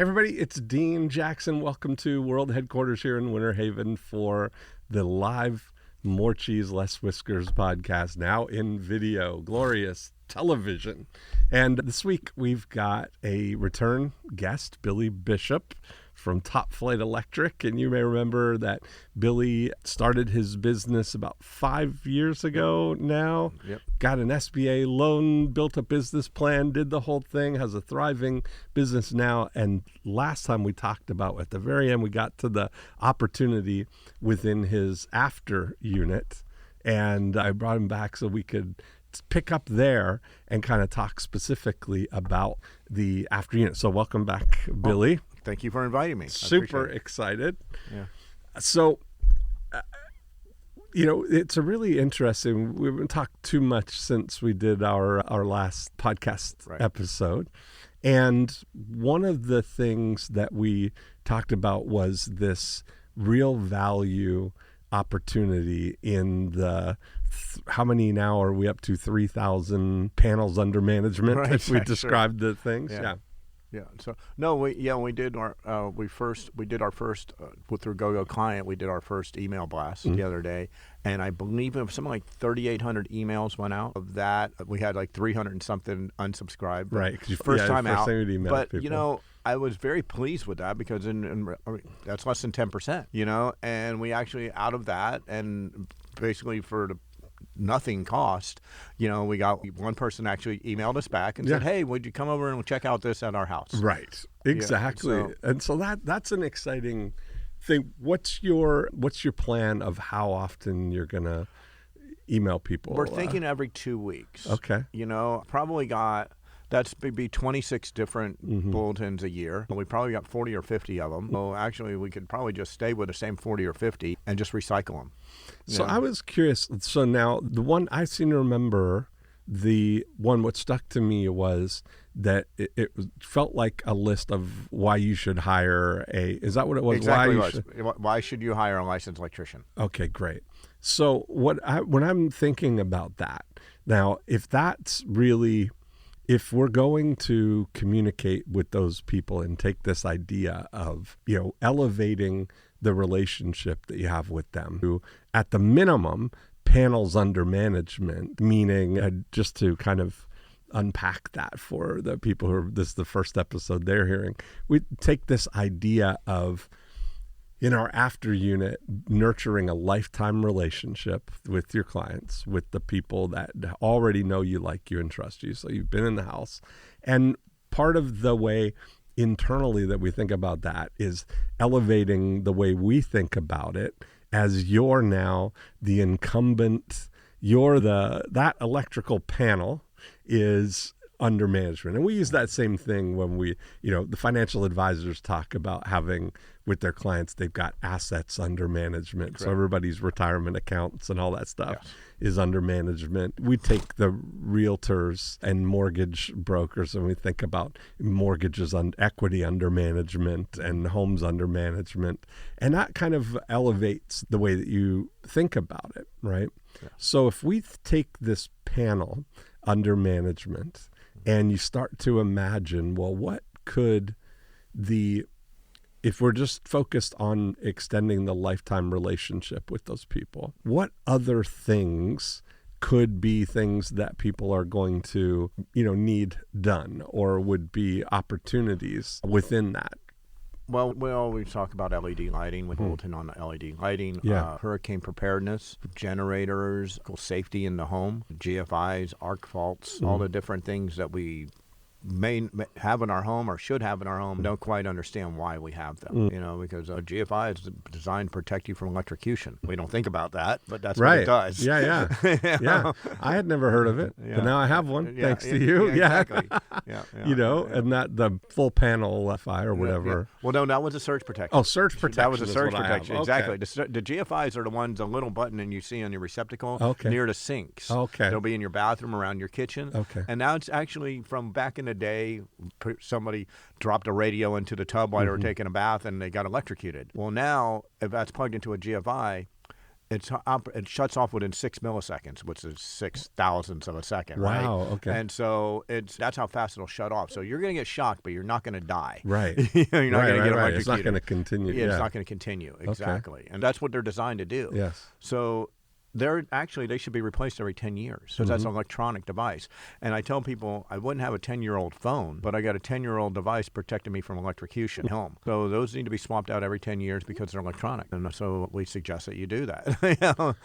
Hey everybody, it's Dean Jackson. Welcome to World Headquarters here in Winter Haven for the live More Cheese, Less Whiskers podcast, now in video, glorious television. And this week we've got a return guest, Billy Bishop from Top Flight Electric. And you may remember that Billy started his business about 5 years ago now. Yep. Got an SBA loan, built a business plan, did the whole thing, has a thriving business now. And last time we talked about, at the very end, we got to the opportunity within his after unit. And I brought him back so we could pick up there and kind of talk specifically about the after unit. So welcome back, Billy. Thank you for inviting me. Super excited. Yeah. So, it's a really interesting, we haven't talked too much since we did our last podcast episode. And one of the things that we talked about was this real value opportunity in the how many now are we up to 3,000 panels under management if we described the things? Yeah. So we did our we did our first with our go-go client. We did our first email blast the other day, and I believe it was something like 3,800 emails went out. Of that, we had like 300 and something unsubscribed. Right, first time out. But people. I was very pleased with that because that's less than 10%. And we actually out of that, and basically for the nothing cost, we got one person actually emailed us back and said, hey, would you come over and check out this at our house? Right. Exactly. Yeah, and so that's an exciting thing. What's your plan of how often you're going to email people? We're thinking every 2 weeks. Okay. Probably got that's maybe 26 different bulletins a year. We probably got 40 or 50 of them. So actually, we could probably just stay with the same 40 or 50 and just recycle them. So I was curious. So now the one I seem to remember, what stuck to me was that it felt like a list of why you should hire is that what it was? Exactly. Why should you hire a licensed electrician? Okay, great. So when I'm thinking about that, now, if we're going to communicate with those people and take this idea of, elevating the relationship that you have with them, who at the minimum, panels under management, meaning just to kind of unpack that for the people this is the first episode they're hearing, we take this idea of, in our after unit, nurturing a lifetime relationship with your clients, with the people that already know you, like you, and trust you. So you've been in the house. And part of the way internally that we think about that is elevating the way we think about it as you're now the incumbent, that electrical panel is under management. And we use that same thing when the financial advisors talk about having with their clients, they've got assets under management. Correct. So everybody's retirement accounts and all that stuff is under management. We take the realtors and mortgage brokers and we think about mortgages on equity under management and homes under management. And that kind of elevates the way that you think about it, right? Yeah. So if we take this panel under management and you start to imagine, well, what could if we're just focused on extending the lifetime relationship with those people, what other things could be things that people are going to, need done or would be opportunities within that? Well, we always talk about LED lighting, with bulletin on LED lighting, hurricane preparedness, generators, safety in the home, GFIs, arc faults, all the different things that we may have in our home or should have in our home. Don't quite understand why we have them, because a GFI is designed to protect you from electrocution. We don't think about that, but that's what it does. Yeah. I had never heard of it, but now I have one thanks to you. Exactly. And that the full panel FI or whatever. Well, no, that was a surge protection. Oh, surge protection. That was a surge protection. Exactly. Okay. The GFIs are the ones, a little button and you see on your receptacle near the sinks. Okay. They'll be in your bathroom, around your kitchen. Okay. And now it's actually from back in the day, somebody dropped a radio into the tub while they were taking a bath and they got electrocuted. Well, now if that's plugged into a GFI, it shuts off within 6 milliseconds, which is 6,000ths of a second. Wow. Right? Okay. And so that's how fast it'll shut off. So you're going to get shocked, but you're not going to die. Right. You're not going to get electrocuted. It's not going to continue. Yeah, it's not going to continue. Exactly. And that's what they're designed to do. Yes. So they should be replaced every 10 years. So that's an electronic device. And I tell people I wouldn't have a 10-year-old phone, but I got a 10-year-old device protecting me from electrocution at home. So those need to be swapped out every 10 years because they're electronic. And so we suggest that you do that.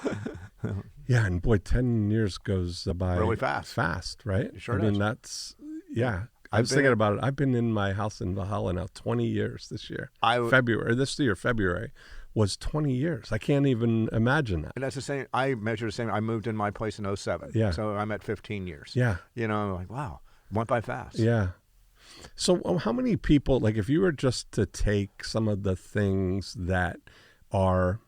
Yeah, and boy, 10 years goes by really fast. Fast, right? It sure I mean, does. that's, yeah. I was thinking about it. I've been in my house in Valhalla now 20 years this year. February was 20 years. I can't even imagine that. And that's the same. I measure the same. I moved in my place in 07. Yeah. So I'm at 15 years. Yeah. I'm like, wow, went by fast. Yeah. So how many people, like if you were just to take some of the things that are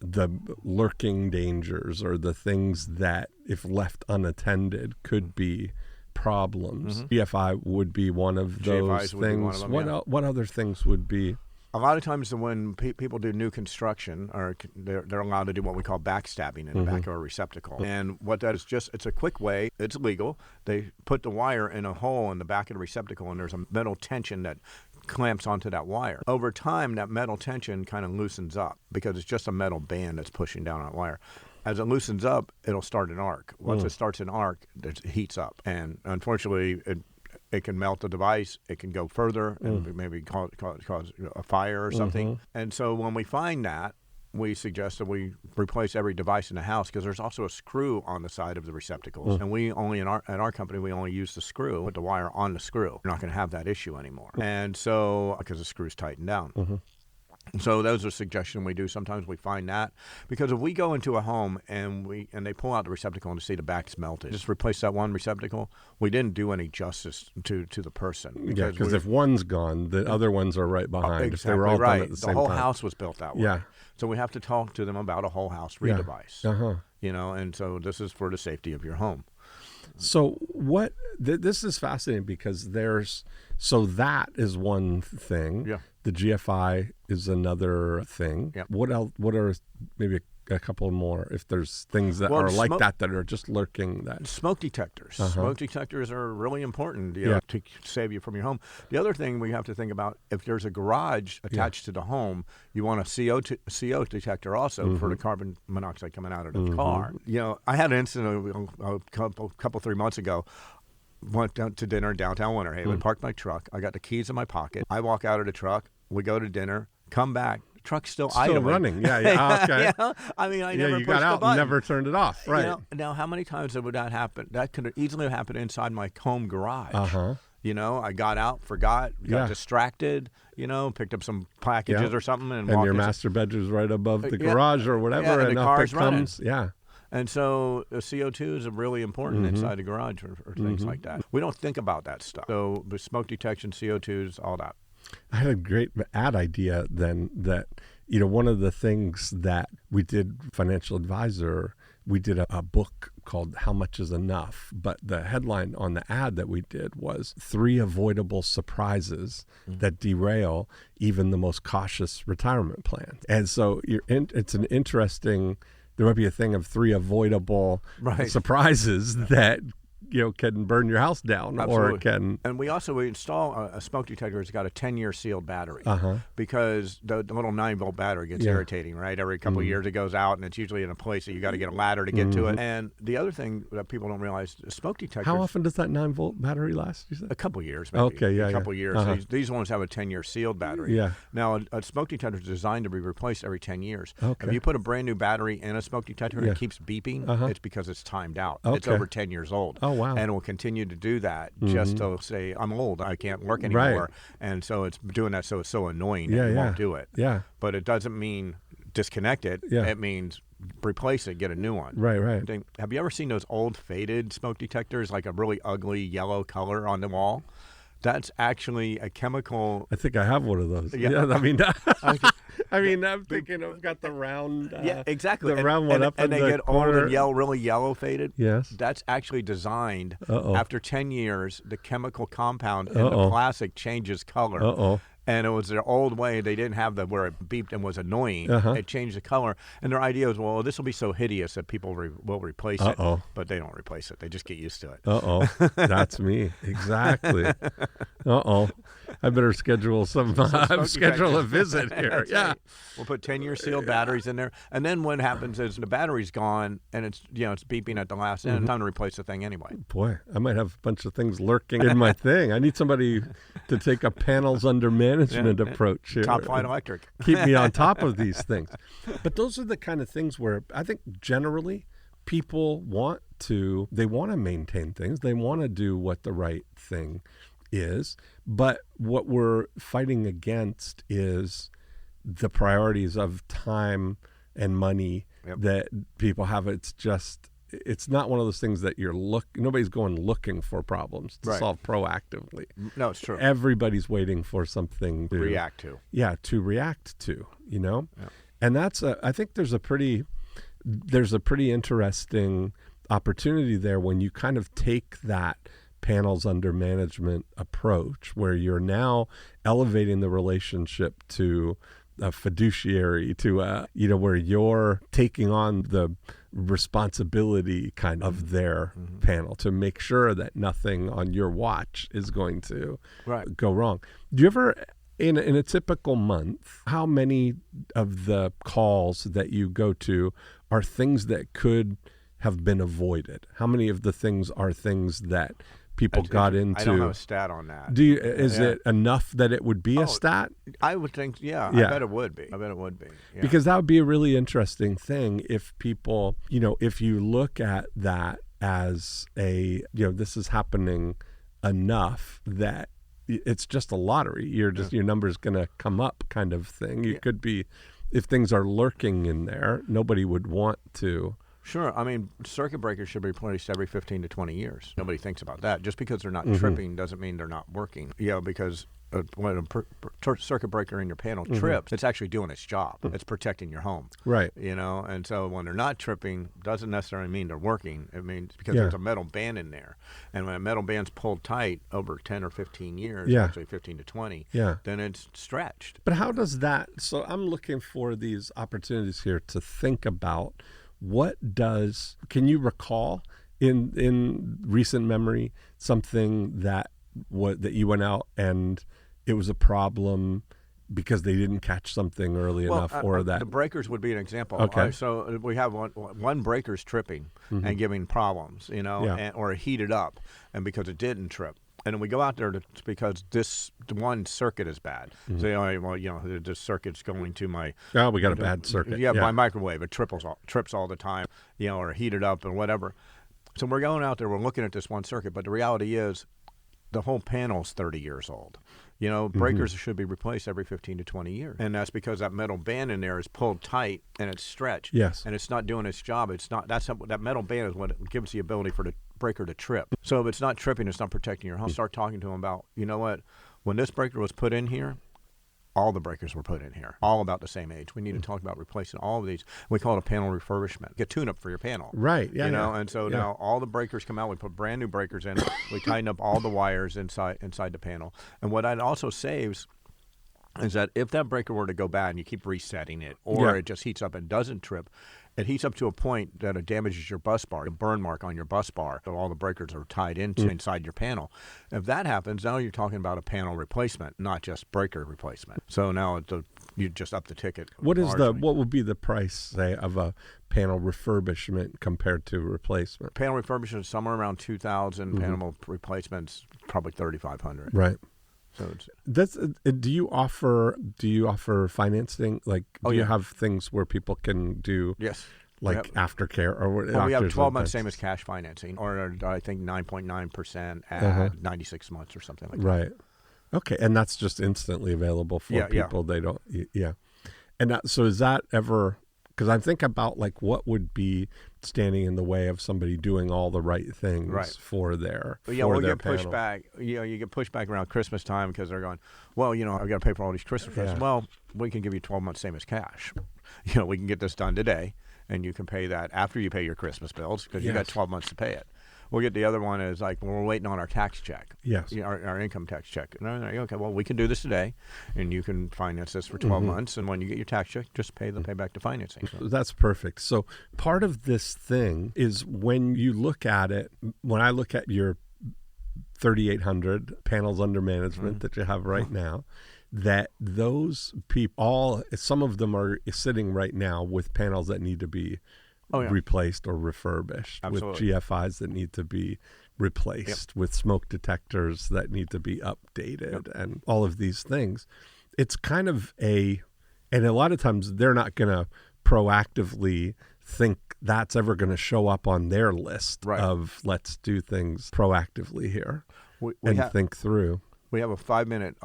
the lurking dangers or the things that if left unattended could be problems, GFI would be one of those things. What other things would be? A lot of times when people do new construction, or they're allowed to do what we call backstabbing in the back of a receptacle. And what that is it's a quick way, it's legal. They put the wire in a hole in the back of the receptacle, and there's a metal tension that clamps onto that wire. Over time, that metal tension kind of loosens up because it's just a metal band that's pushing down on that wire. As it loosens up, it'll start an arc. Once it starts an arc, it heats up. And unfortunately, it can melt the device. It can go further and maybe cause a fire or something. And so when we find that, we suggest that we replace every device in the house because there's also a screw on the side of the receptacles. And we only, at our company, we only use the screw, put the wire on the screw. We're not going to have that issue anymore. And so, because the screw's tightened down. So those are suggestions we do. Sometimes we find that because if we go into a home and they pull out the receptacle and see the back's melted, just replace that one receptacle, we didn't do any justice to the person. Because if one's gone, the other ones are right behind. Exactly if they were all done at the same time. The whole house was built that way. Yeah. So we have to talk to them about a whole house redevice. And so this is for the safety of your home. So this is fascinating because that is one thing. Yeah. The GFI is another thing. Yep. What else? What are maybe a couple more? If there's things that are like that are just lurking. Smoke detectors. Smoke detectors are really important to save you from your home. The other thing we have to think about, if there's a garage attached to the home, you want a CO detector also for the carbon monoxide coming out of the car. I had an incident a couple 3 months ago. Went down to dinner downtown Winter Haven, parked my truck. I got the keys in my pocket. I walk out of the truck. We go to dinner, come back. The truck's still idling. Running. Yeah. Okay. I mean, I never you pushed got out the button. And never turned it off. Right. Now, how many times would that happen? That could easily have happened inside my home garage. I got out, forgot, got distracted, picked up some packages or something. And your master bedroom's right above the garage or whatever. And the car's running. Yeah. And so the CO2 is really important inside the garage or things like that. We don't think about that stuff. So the smoke detection, CO2s, all that. I had a great ad idea then that, one of the things that we did, Financial Advisor, we did a book called How Much Is Enough? But the headline on the ad that we did was 3 avoidable surprises that derail even the most cautious retirement plan. And so it's an interesting... There might be a thing of 3 avoidable surprises that can burn your house down. Absolutely. Or it can. And we install a smoke detector that's got a 10-year sealed battery because the little 9-volt battery gets irritating, right? Every couple of years it goes out, and it's usually in a place that you got to get a ladder to get to it. And the other thing that people don't realize, smoke detectors. How often does that 9-volt battery last, you said? A couple of years, maybe. Okay, a couple of years. These ones have a 10-year sealed battery. Yeah. Now, a smoke detector is designed to be replaced every 10 years. Okay. If you put a brand new battery in a smoke detector and it keeps beeping, it's because it's timed out. Okay. It's over 10 years old. Oh, wow. And it will continue to do that just to say, I'm old, I can't work anymore. Right. And so it's doing that so it's so annoying that you won't do it. Yeah. But it doesn't mean disconnect it. Yeah. It means replace it, get a new one. Right. Have you ever seen those old faded smoke detectors, like a really ugly yellow color on the wall? That's actually a chemical. I think I have one of those. Yeah, I'm thinking I've got the round. Exactly. The round one up in the corner. And they get old and really yellow faded. Yes. That's actually designed after 10 years. The chemical compound in the plastic changes color. And it was their old way. They didn't have the where it beeped and was annoying. It changed the color. And their idea was, well, this will be so hideous that people will replace it. But they don't replace it. They just get used to it. That's me. Exactly. I better schedule a visit here. Yeah. Right. We'll put 10-year sealed batteries in there. And then what happens is the battery's gone and it's beeping at the last end. Time to replace the thing anyway. Boy, I might have a bunch of things lurking in my thing. I need somebody to take a panels under management approach here. Top Flight Electric. Keep me on top of these things. But those are the kind of things where I think generally people want to maintain things. They want to do what the right thing is. But what we're fighting against is the priorities of time and money that people have. It's not one of those things that nobody's going looking for problems to solve proactively. No, it's true. Everybody's waiting for something to react to. Yeah, to react to, And I think there's a pretty interesting opportunity there when you kind of take that panels under management approach where you're now elevating the relationship to a fiduciary, to where you're taking on the responsibility kind of their panel to make sure that nothing on your watch is going to go wrong. Do you ever, in a typical month, how many of the calls that you go to are things that could have been avoided? How many of the things are things that people got into? I don't have a stat on that. Is it enough that it would be a stat? I would think, I bet it would be. Yeah. Because that would be a really interesting thing if people, if you look at that as this is happening enough that it's just a lottery. Your number's going to come up kind of thing. It could be, if things are lurking in there, nobody would want to. Sure. I mean, circuit breakers should be replaced every 15 to 20 years. Nobody thinks about that. Just because they're not tripping doesn't mean they're not working. Because when a circuit breaker in your panel trips, it's actually doing its job. It's protecting your home. Right. And so when they're not tripping, doesn't necessarily mean they're working. It means because there's a metal band in there. And when a metal band's pulled tight over 10 or 15 years, actually 15 to 20, then it's stretched. But how does that, so I'm looking for these opportunities here to think about can you recall in recent memory something that you went out and it was a problem because they didn't catch something early enough, or that the breakers would be an example. Okay. So we have one breaker's tripping and giving problems, or heated up, and because it didn't trip. And then we go out there because this one circuit is bad. So, this circuit's going to my... Oh, we got a bad circuit. My microwave. It trips all the time, or heated up and whatever. So we're going out there, we're looking at this one circuit, but the reality is the whole panel's 30 years old. Breakers should be replaced every 15 to 20 years. And that's because that metal band in there is pulled tight and it's stretched. Yes. And it's not doing its job. That metal band is what gives the ability for the breaker to trip. So if it's not tripping, it's not protecting your home. Start talking to them about, when this breaker was put in here, all the breakers were put in here, all about the same age. We need to talk about replacing all of these. We call it a panel refurbishment. Get tune-up for your panel. Right, yeah. And so now all the breakers come out. We put brand new breakers in. We tighten up all the wires inside the panel. And what it also saves is that if that breaker were to go bad and you keep resetting it, or it just heats up and doesn't trip, it heats up to a point that it damages your bus bar, a burn mark on your bus bar. So all the breakers are tied inside your panel. If that happens, now you're talking about a panel replacement, not just breaker replacement. So now you just up the ticket. What would be the price, say, of a panel refurbishment compared to replacement? Panel refurbishment is somewhere around $2,000. Panel replacements probably $3,500. Right. So do you offer financing? Like, do you have things where people can do aftercare or what? We have 12 months, same as cash financing, or I think 9.9% at 96 months or something like that. Right. Okay, and that's just instantly available for people. They don't. And so is that ever? Because I think about what would be standing in the way of somebody doing all the right things for their we'll get panel. pushback. You get pushback around Christmas time because they're going, well, I've got to pay for all these Christmas presents. Well, we can give you 12 months, same as cash. We can get this done today, and you can pay that after you pay your Christmas bills because you've got 12 months to pay it. We'll get the other one is like we're waiting on our tax check. Yes. Our income tax check. And I'm like, okay, well, we can do this today, and you can finance this for 12 months, and when you get your tax check, just pay back the financing. So. That's perfect. So part of this thing is when you look at it, when I look at your 3,800 panels under management that you have right now, that those people, some of them are sitting right now with panels that need to be replaced or refurbished, Absolutely. with GFIs that need to be replaced, with smoke detectors that need to be updated, and all of these things. It's kind of and a lot of times they're not going to proactively think that's ever going to show up on their list of let's do things proactively here and think through. We have a 5-minute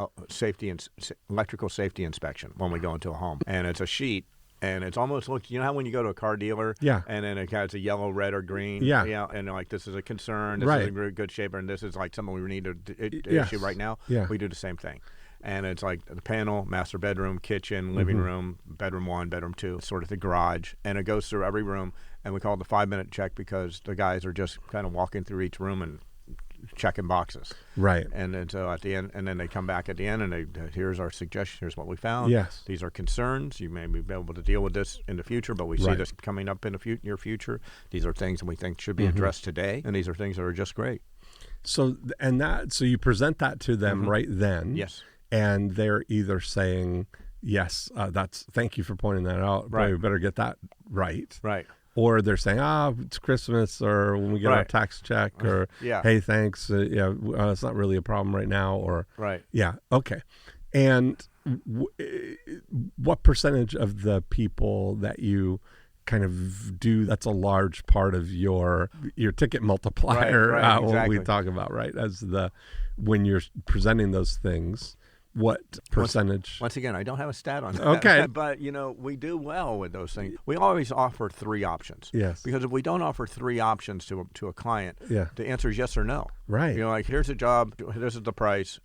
electrical safety inspection when we go into a home, and it's a sheet. And it's almost you know how when you go to a car dealer, and then it has a yellow, red, or green, and like this is a concern, this is in good shape, and this is like something we need to issue right now. Yeah. We do the same thing, and it's like the panel, master bedroom, kitchen, living room, bedroom 1, bedroom 2, sort of the garage, and it goes through every room, and we call it the 5-minute check because the guys are just kind of walking through each room and checking boxes. Right. And then so at the end, and then they come back at the end and here's our suggestion, here's what we found. Yes. These are concerns. You may be able to deal with this in the future, but we see this coming up in the near future. These are things that we think should be addressed today, and these are things that are just great. So you present that to them right then. Yes. And they're either saying, yes, thank you for pointing that out. Right. We better get that right. Right. Or they're saying, it's Christmas, or when we get our tax check, or hey, thanks, it's not really a problem right now, or okay. And what percentage of the people that you kind of do, that's a large part of your ticket multiplier, what we talk about, right? When you're presenting those things. What percentage? Once again, I don't have a stat on that. Okay. But, we do well with those things. We always offer 3 options. Yes. Because if we don't offer 3 options to a client, the answer is yes or no. Right. Like, here's a job, this is the price.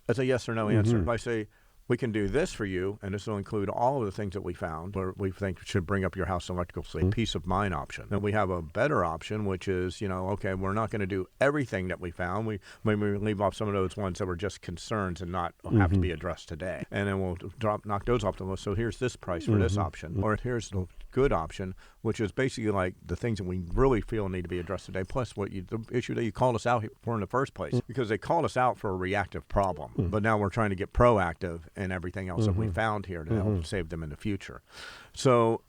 It's a yes or no answer. If I say, we can do this for you, and this will include all of the things that we found where we think should bring up your house electrical peace of mind option. Then we have a better option, which is, okay, we're not going to do everything that we found. We leave off some of those ones that were just concerns and not have to be addressed today. And then we'll knock those off the list. So here's this price for this option. Or here's the good option, which is basically like the things that we really feel need to be addressed today, plus the issue that you called us out for in the first place, because they called us out for a reactive problem. But now we're trying to get proactive in everything else that we found here to help save them in the future. So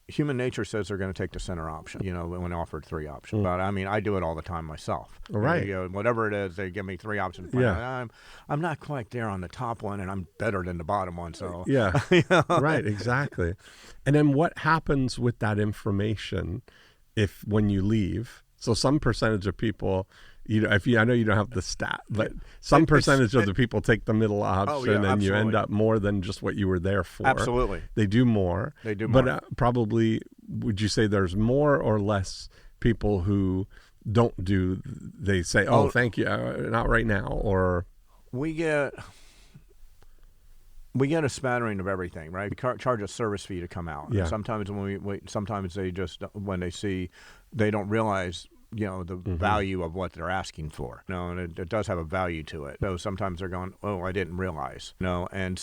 human nature says they're going to take the center option, when offered 3 options. But I do it all the time myself. Right. Whatever it is, they give me 3 options. I'm not quite there on the top one, and I'm better than the bottom one. So right, exactly. And then what happens with that information when you leave? So some percentage of people, I know you don't have the stat, but some percentage of the people take the middle option, and you end up more than just what you were there for. Absolutely. They do more. But probably, would you say there's more or less people who don't do, they say, thank you, not right now, or... We get a smattering of everything, right? We charge a service fee to come out. Yeah. And sometimes sometimes they just, when they see, they don't realize, the value of what they're asking for. And it does have a value to it. So sometimes they're going, I didn't realize. And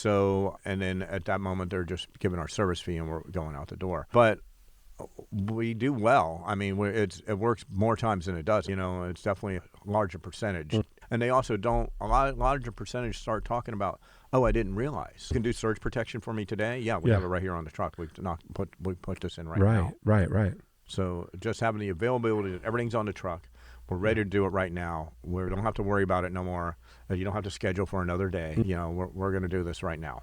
then at that moment they're just giving our service fee and we're going out the door. But we do well. It works more times than it does. It's definitely a larger percentage. And they also don't, a larger percentage start talking about, I didn't realize. You can do surge protection for me today? Yeah, we have it right here on the truck. We put this in right now. Right. So just having the availability, everything's on the truck. We're ready to do it right now. We don't have to worry about it no more. You don't have to schedule for another day. We're going to do this right now.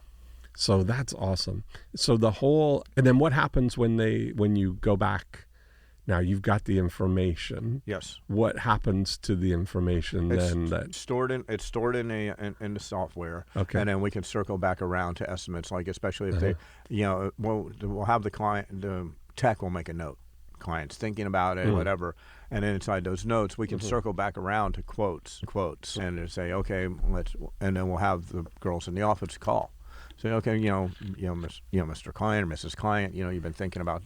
So that's awesome. So and then what happens when you go back? Now you've got the information. Yes. What happens to the information then? It's stored in the software. Okay. And then we can circle back around to estimates, like especially if they, we'll have the tech will make a note. Clients thinking about it, whatever, and then inside those notes we can circle back around to quotes, and say, okay, and then we'll have the girls in the office call. Say, okay, Mr. Client or Mrs. Client, you've been thinking about,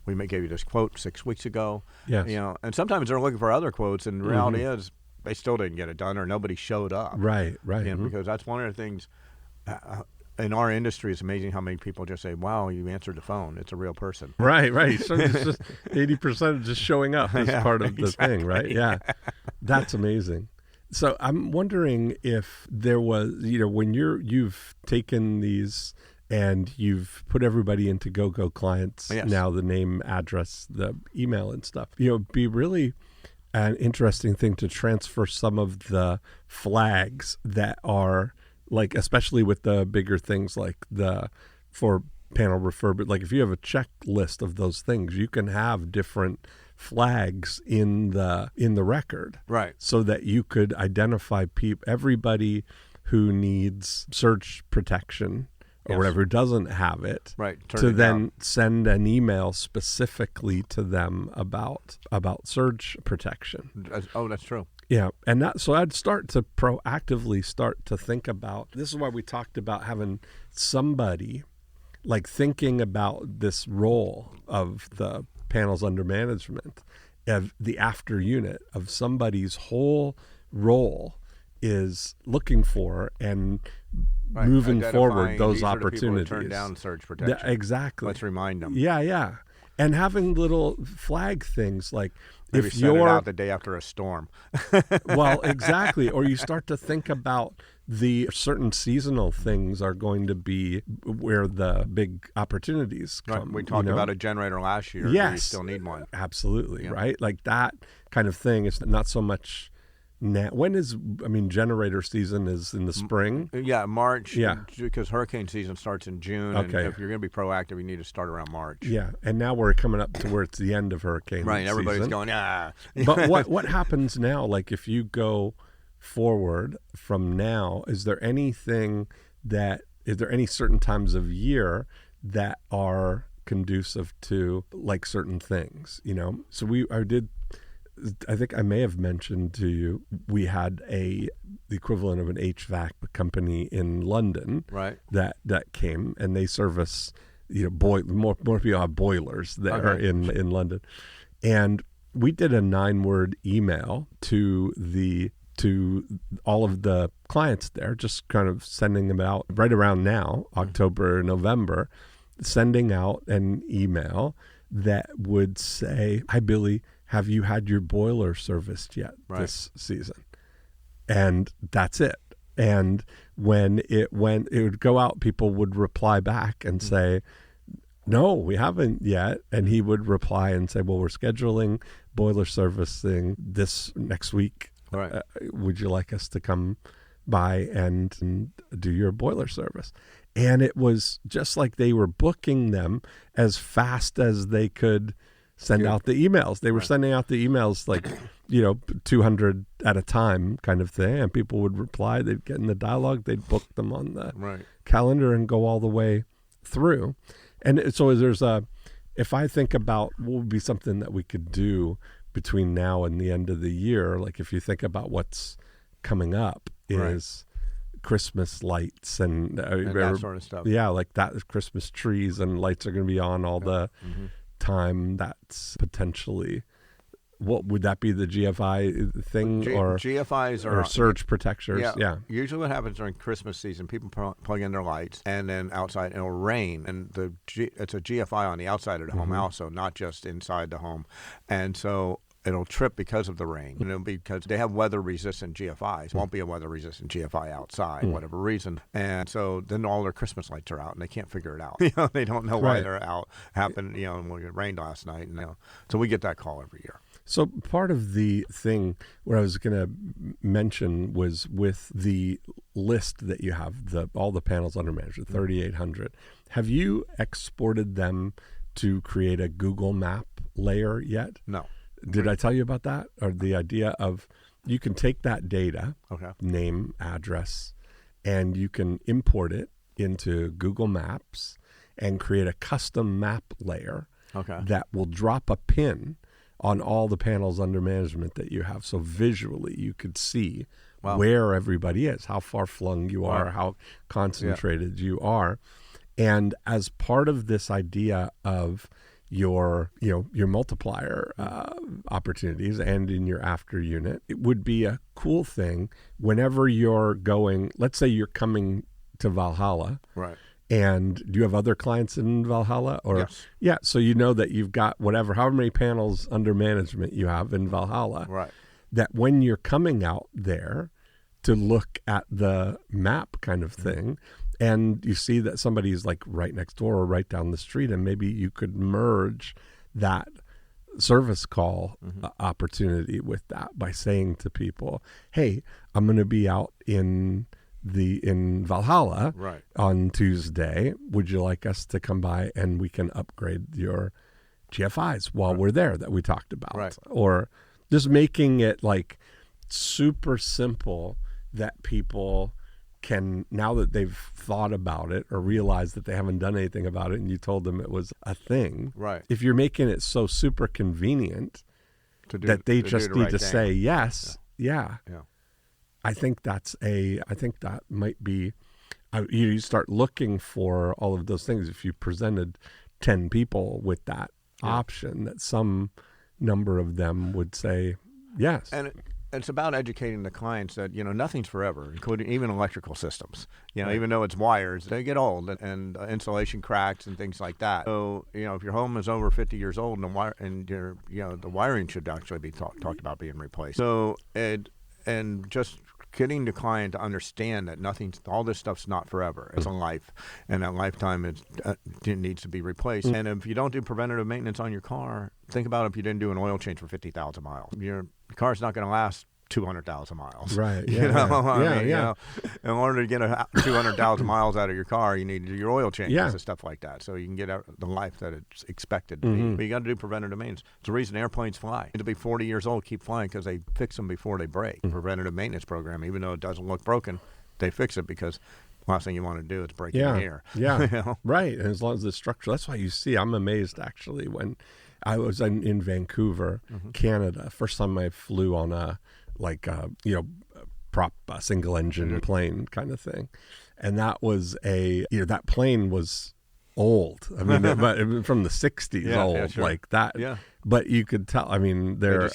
we may give you this quote 6 weeks ago. Yes. And sometimes they're looking for other quotes, and the reality is they still didn't get it done, or nobody showed up. Right. Because that's one of the things in our industry. It's amazing how many people just say, wow, you answered the phone. It's a real person. Right. So it's just 80% just showing up as part of the thing, right? Yeah. That's amazing. So I'm wondering if there was, when you've taken these and you've put everybody into Go clients, now the name, address, the email and stuff, be really an interesting thing to transfer some of the flags that are like, especially with the bigger things like for panel refer, but like if you have a checklist of those things, you can have different flags in the record, right? So that you could identify everybody who needs surge protection or whatever, who doesn't have it, right? Then send an email specifically to them about surge protection. That's true. Yeah, and so I'd start to proactively start to think about. This is why we talked about having somebody like thinking about this role of the panels under management, of the after unit of somebody's whole role is looking for and moving forward those opportunities. Turn down surge protection. Exactly. Let's remind them. Yeah. And having little flag things like maybe if send you're it out the day after a storm. Well, exactly. Or you start to think about the certain seasonal things are going to be where the big opportunities come. Right. We talked about a generator last year. Yes. You still need one. Absolutely. Yeah. Right. Like that kind of thing is not so much now. Generator season is in the spring. Yeah, March. Yeah. Because hurricane season starts in June. Okay. And if you're going to be proactive, you need to start around March. Yeah. And now we're coming up to where it's the end of hurricane right. season. Everybody's going, But what happens now? Like if you go forward from now, is there any certain times of year that are conducive to like certain things, So I think I may have mentioned to you, we had the equivalent of an HVAC company in London, right? That came and they service, more people have boilers there in London, and we did a 9-word email to all of the clients there, just kind of sending them out right around now, October, November, sending out an email that would say, "Hi, Billy, have you had your boiler serviced yet this season?" And that's it. And when it would go out, people would reply back and say, "No, we haven't yet." And he would reply and say, "Well, we're scheduling boiler servicing this next week. Right. Would you like us to come by and do your boiler service?" And it was just like they were booking them as fast as they could send out the emails. They were sending out the emails like, 200 at a time kind of thing. And people would reply, they'd get in the dialogue, they'd book them on the calendar and go all the way through. And so if I think about what would be something that we could do between now and the end of the year, like if you think about what's coming up is Christmas lights and that sort of stuff. Yeah, like that, Christmas trees and lights are going to be on all the time. That's potentially, what would that be, the GFI thing? Or GFIs or surge protectors? Yeah. Usually what happens during Christmas season, people plug in their lights and then outside it'll rain, and it's a GFI on the outside of the home also, not just inside the home. And so it'll trip because of the rain. And it'll be because they have weather-resistant GFIs. Won't be a weather-resistant GFI outside, whatever reason. And so then all their Christmas lights are out, and they can't figure it out. They don't know why they're out. Happened, when it rained last night. And, so we get that call every year. So part of the thing what I was going to mention was with the list that you have, all the panels under management, 3,800. Have you exported them to create a Google Map layer yet? No. Did I tell you about that? Or the idea of you can take that data, name, address, and you can import it into Google Maps and create a custom map layer that will drop a pin on all the panels under management that you have. So visually you could see where everybody is, how far flung you are, how concentrated you are. And as part of this idea of your multiplier opportunities and in your after unit, it would be a cool thing whenever you're going, let's say you're coming to Valhalla. Right. And do you have other clients in Valhalla? Or yes. Yeah, so you know that you've got however many panels under management you have in Valhalla. Right. That when you're coming out there to look at the map kind of thing, and you see that somebody's like right next door or right down the street, and maybe you could merge that service call opportunity with that by saying to people, hey, I'm going to be out in Valhalla on Tuesday. Would you like us to come by and we can upgrade your GFIs while we're there that we talked about? Right. Or just making it like super simple that people can, now that they've thought about it or realized that they haven't done anything about it and you told them it was a thing. Right. If you're making it so super convenient that they just need to say yes. Yeah. I think that might be, you start looking for all of those things. If you presented 10 people with that option, that some number of them would say yes. And it's about educating the clients that, nothing's forever, including even electrical systems. Even though it's wires, they get old and insulation cracks and things like that. So, if your home is over 50 years old and the wiring should actually be talked about being replaced. So, and just getting the client to understand that all this stuff's not forever. It's a life, and that lifetime it needs to be replaced. And if you don't do preventative maintenance on your car, think about if you didn't do an oil change for 50,000 miles. Your car's not going to last 200,000 miles. Right. Yeah. In order to get 200,000 miles out of your car, you need to do your oil changes and stuff like that, so you can get out the life that it's expected to be. But you got to do preventative maintenance. It's the reason airplanes fly. To be 40 years old, keep flying because they fix them before they break. Preventative maintenance program, even though it doesn't look broken, they fix it because the last thing you want to do is break your ear. Yeah. Right. And as long as the structure, that's why you see, I'm amazed actually when I was in Vancouver, Canada, first time I flew on a prop single engine plane kind of thing. And that was that plane was old. I mean, but from the 60s old, like that. Yeah. But you could tell, I mean, they're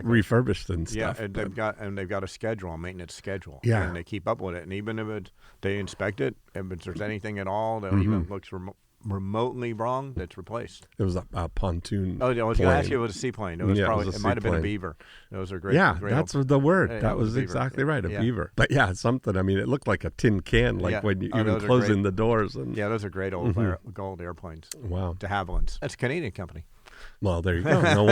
refurbished and stuff. Yeah, and they've got a schedule, a maintenance schedule. Yeah. And they keep up with it. And even if they inspect it, if there's anything at all that even looks remotely wrong, that's replaced. It was a pontoon. Oh, I was going to ask you, it was a seaplane. It was it might have been a beaver. Those are great. Yeah, that's the word. That was exactly right, a beaver. But something. I mean, it looked like a tin can, when you even closing the doors. And those are great old gold airplanes. Wow. De Havilland's. That's a Canadian company. Well, there you go. No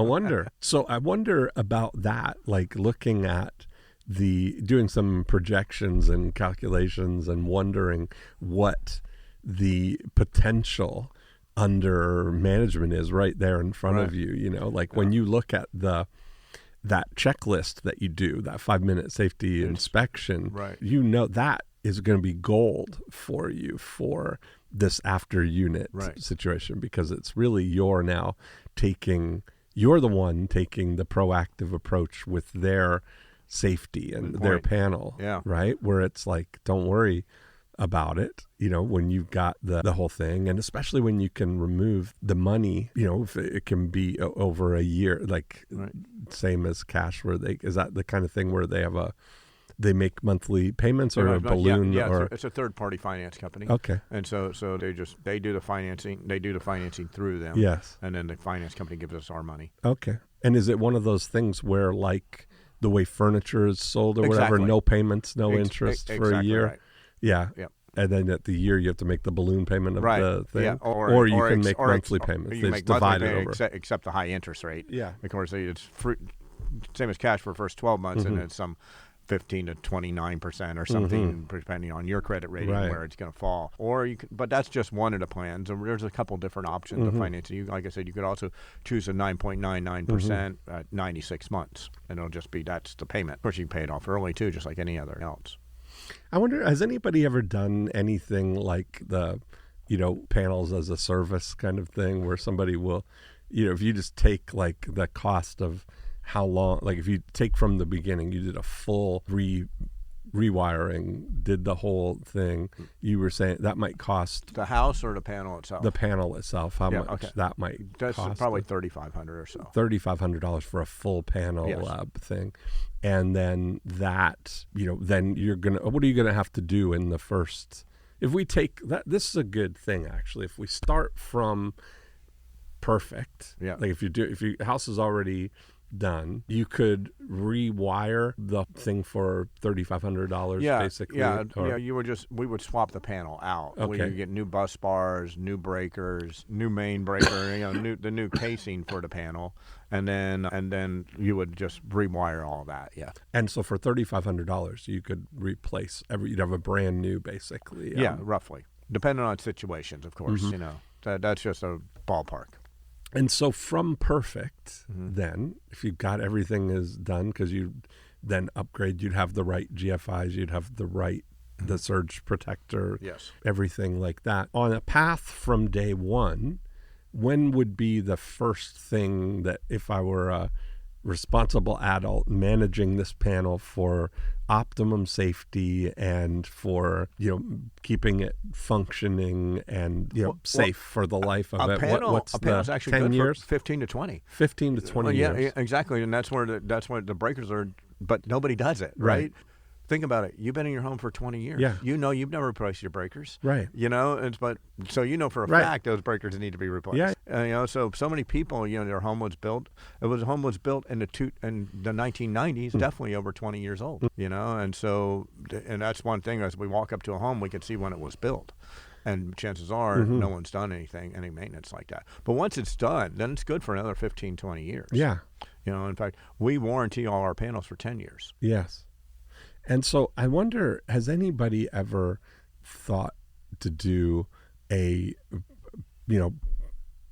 wonder. So I wonder about that, like looking at doing some projections and calculations and wondering what the potential under management is right there in front of you. When you look at that checklist that you do, that 5-minute safety inspection, that is going to be gold for you for this after unit situation, because it's really you're the one taking the proactive approach with their safety and their panel, right? Where it's like, don't worry about it, when you've got the whole thing, and especially when you can remove the money, if it can be over a year, same as cash, where is that the kind of thing where they make monthly payments or a balloon? It's a third-party finance company. Okay. And so they do the financing through them. Yes. And then the finance company gives us our money. Okay. And is it one of those things where, like the way furniture is sold or whatever, no payments, no interest for a year? Right. Yeah. Yep. And then at the year you have to make the balloon payment of the thing. Yeah. Or you can make monthly payments. You make monthly payments except the high interest rate. Yeah. Of course, it's free, same as cash for the first 12 months, and it's some 15 to 29% or something, depending on your credit rating, where it's going to fall. Or but that's just one of the plans. There's a couple different options of financing. Like I said, you could also choose a 9.99% at 96 months, and it'll just be that's the payment. Of course, you can pay it off early too, just like any other else. I wonder, has anybody ever done anything like the, panels as a service kind of thing, where somebody will, if you just take like the cost of how long, like if you take from the beginning, you did a full rewiring, did the whole thing, you were saying that might cost the house or the panel itself? The panel itself. How much that might That's cost? Probably $3,500 or so. $3,500 for a full panel thing. And then that, then you're going to, what are you going to have to do in the first, if we take that, this is a good thing actually. If we start from perfect, like if your house is already done, you could rewire the thing for $3,500 basically. We would swap the panel out. Okay. We could get new bus bars, new breakers, new main breaker, the new casing for the panel, and then you would just rewire all that. Yeah. And so for $3,500 you could replace you'd have a brand new basically. Roughly. Depending on situations, of course, that's just a ballpark. And so from perfect, then, if you got everything is done, because you then upgrade, you'd have the right GFIs, you'd have the right, the surge protector, everything like that. On a path from day one, when would be the first thing that if I were a responsible adult managing this panel for optimum safety and for keeping it functioning and safe for the life of it? What's a panel's actually 10 good years? For 15 to 20. 15 to 20 years. Yeah, exactly, and that's where the breakers are. But nobody does it, right? Think about it. You've been in your home for 20 years. Yeah. You've never replaced your breakers. Right. So for a fact those breakers need to be replaced. Yeah. So many people, their home was built. Home was built in the 1990s, definitely over 20 years old. And that's one thing. As we walk up to a home, we can see when it was built. And chances are no one's done any maintenance like that. But once it's done, then it's good for another 15, 20 years. Yeah. In fact, we warranty all our panels for 10 years. Yes. And so I wonder, has anybody ever thought to do a,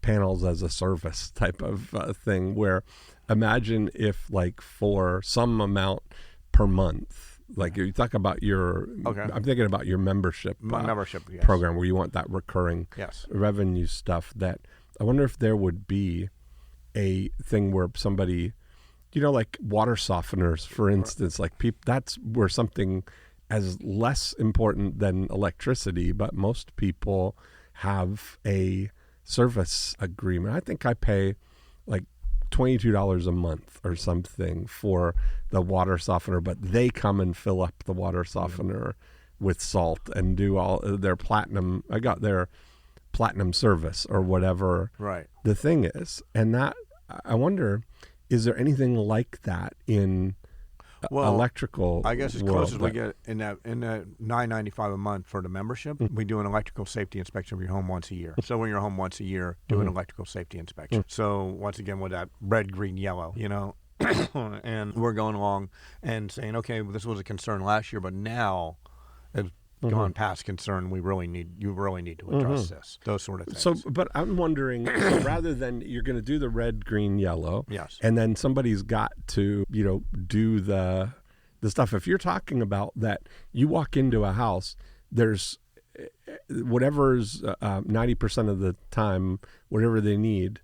panels as a service type of thing where imagine if like for some amount per month, like you talk about I'm thinking about your membership program where you want that recurring revenue stuff, that I wonder if there would be a thing where somebody, like water softeners, for instance, like that's where something as less important than electricity, but most people have a service agreement. I think I pay like $22 a month or something for the water softener, but they come and fill up the water softener with salt and do all their platinum. I got their platinum service or whatever the thing is. And that, I wonder, is there anything like that in electrical? I guess as close as we get in that $9.95 a month for the membership, we do an electrical safety inspection of your home once a year. So when you're home once a year, do an electrical safety inspection. So once again with that red, green, yellow, and we're going along and saying, okay, well, this was a concern last year, but now it's gone past concern. You really need to address this. Those sort of things. So, but I'm wondering, so rather than you're going to do the red, green, yellow, and then somebody's got to, do the stuff. If you're talking about that, you walk into a house, there's whatever's 90% of the time, whatever they need